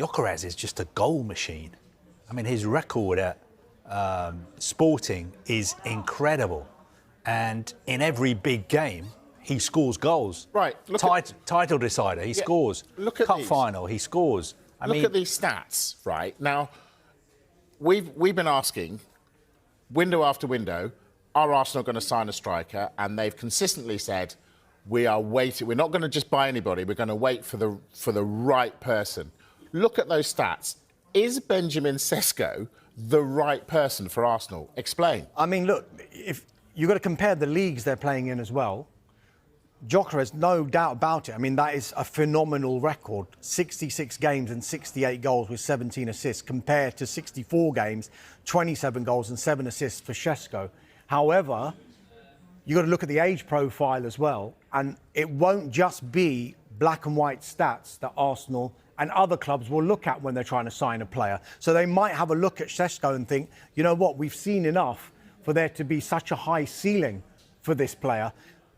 Gyökeres is just a goal machine. I mean, his record at Sporting is incredible. And in every big game, he scores goals. Right. Title decider, he scores. Look at Cup final, he scores. Look at these stats, right? Now, we've been asking, window after window, are Arsenal going to sign a striker? And they've consistently said, we are waiting. We're not going to just buy anybody. We're going to wait for the right person. Look at those stats. Is Benjamin Sesko the right person for Arsenal? Explain. I mean, look, if you've got to compare the leagues they're playing in as well. Gyökeres, no doubt about it. I mean, that is a phenomenal record. 66 games and 68 goals with 17 assists compared to 64 games, 27 goals and 7 assists for ŠEŠKO. However, you've got to look at the age profile as well. And it won't just be black and white stats that Arsenal and other clubs will look at when they're trying to sign a player. So they might have a look at ŠEŠKO and think, you know what, we've seen enough for there to be such a high ceiling for this player.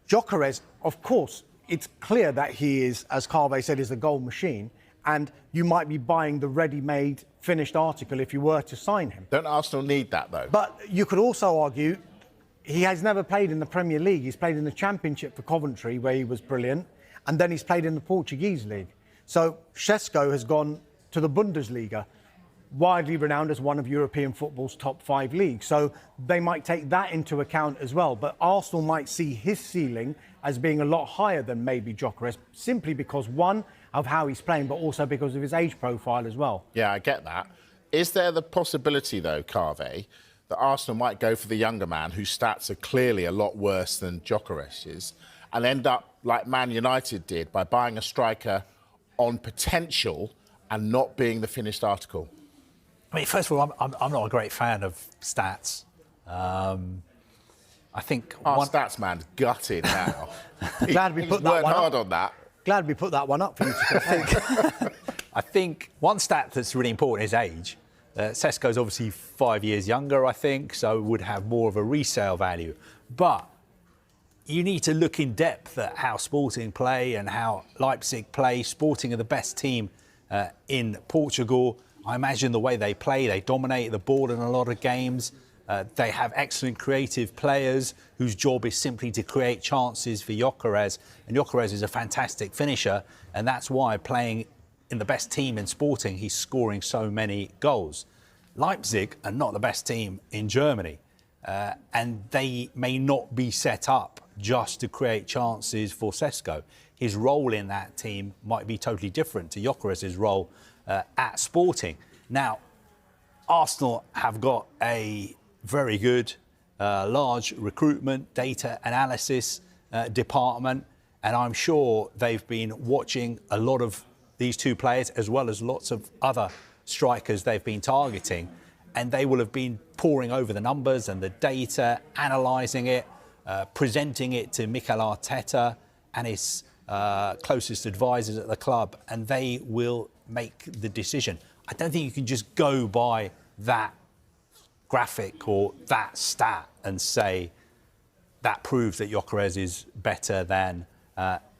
Gyökeres, of course, it's clear that he is, as Carve said, is a goal machine, and you might be buying the ready-made, finished article if you were to sign him. Don't Arsenal need that, though? But you could also argue he has never played in the Premier League. He's played in the Championship for Coventry, where he was brilliant, and then he's played in the Portuguese league. So ŠEŠKO has gone to the Bundesliga, widely renowned as one of European football's top 5 leagues. So they might take that into account as well. But Arsenal might see his ceiling as being a lot higher than maybe Gyökeres, simply because, one, of how he's playing, but also because of his age profile as well. Yeah, I get that. Is there the possibility, though, Carve, that Arsenal might go for the younger man whose stats are clearly a lot worse than Gyökeres's and end up like Man United did by buying a striker on potential and not being the finished article? I mean, first of all, I'm not a great fan of stats. I think our stats man's gutted now. Glad we put that one hard up. on that. Glad we put that one up for you to I think one stat that's really important is age. Sesko's obviously 5 years younger, I think, so would have more of a resale value. But you need to look in depth at how Sporting play and how Leipzig play. Sporting are the best team in Portugal. I imagine the way they play, they dominate the ball in a lot of games. They have excellent creative players whose job is simply to create chances for Gyökeres. And Gyökeres is a fantastic finisher, and that's why playing in the best team in Sporting, he's scoring so many goals. Leipzig are not the best team in Germany, and they may not be set up just to create chances for Sesko. His role in that team might be totally different to Gyökeres' role at Sporting. Now, Arsenal have got a very good, large recruitment, data analysis department, and I'm sure they've been watching a lot of these two players as well as lots of other strikers they've been targeting, and they will have been poring over the numbers and the data, analysing it, presenting it to Mikel Arteta and his closest advisors at the club, and they will make the decision. I don't think you can just go by that graphic or that stat and say that proves that Gyökeres is better than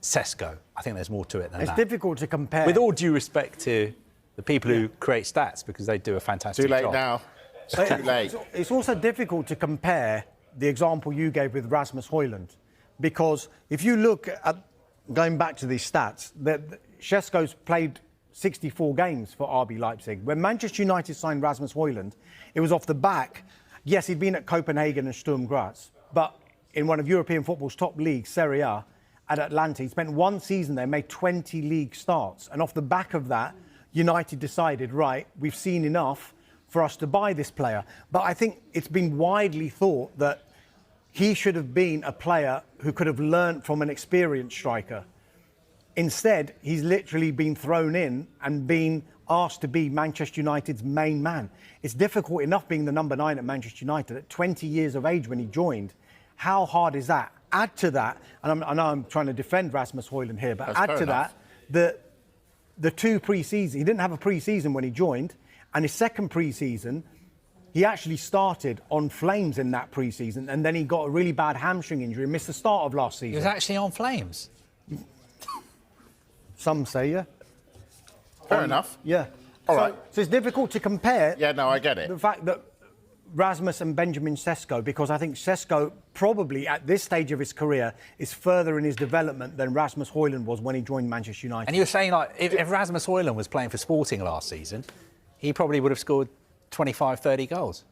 Sesko. I think there's more to it than that. It's difficult to compare. With all due respect to the people who create stats, because they do a fantastic job. Too late now. It's too late. It's also difficult to compare the example you gave with Rasmus Haaland, because if you look at, going back to these stats, ŠEŠKO's played 64 games for RB Leipzig. When Manchester United signed Rasmus Haaland, it was off the back. Yes, he'd been at Copenhagen and Sturm Graz, but in one of European football's top leagues, Serie A, at Atlanta, he spent one season there, made 20 league starts. And off the back of that, United decided, right, we've seen enough for us to buy this player. But I think it's been widely thought that he should have been a player who could have learnt from an experienced striker. Instead, he's literally been thrown in and been asked to be Manchester United's main man. It's difficult enough being the number 9 at Manchester United at 20 years of age when he joined. How hard is that? Add to that, and I know I'm trying to defend Rasmus Haaland here, but add to that the 2 pre-seasons. He didn't have a pre-season when he joined, and his second pre-season, he actually started on flames in that pre-season, and then he got a really bad hamstring injury and missed the start of last season. He was actually on flames? Some say, yeah. Fair enough. Yeah. All right. So it's difficult to compare. Yeah, no, I get it. The fact that Rasmus and Benjamin Sesko, because I think Sesko probably at this stage of his career is further in his development than Rasmus Højlund was when he joined Manchester United. And you were saying, like, if Rasmus Højlund was playing for Sporting last season, he probably would have scored 25, 30 goals.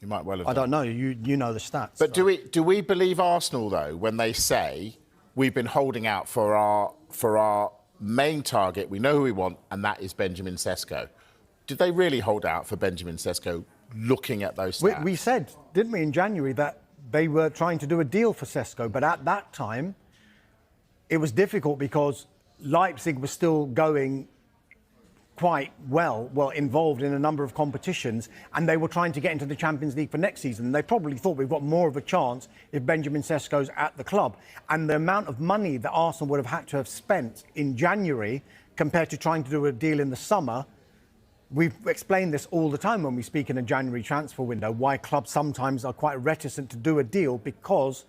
You might well have I done. don't know. You know the stats. But do we believe Arsenal, though, when they say we've been holding out for our main target, we know who we want, and that is Benjamin Sesko? Did they really hold out for Benjamin Sesko looking at those stats? We said, didn't we, in January that they were trying to do a deal for Sesko, but at that time it was difficult because Leipzig was still going quite well involved in a number of competitions, and they were trying to get into the Champions League for next season. They probably thought we've got more of a chance if Benjamin Sesko's at the club. And the amount of money that Arsenal would have had to have spent in January compared to trying to do a deal in the summer, we've explained this all the time when we speak in a January transfer window, why clubs sometimes are quite reticent to do a deal, because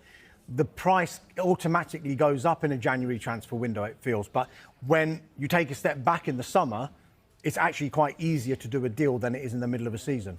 the price automatically goes up in a January transfer window, it feels. But when you take a step back in the summer, it's actually quite easier to do a deal than it is in the middle of a season.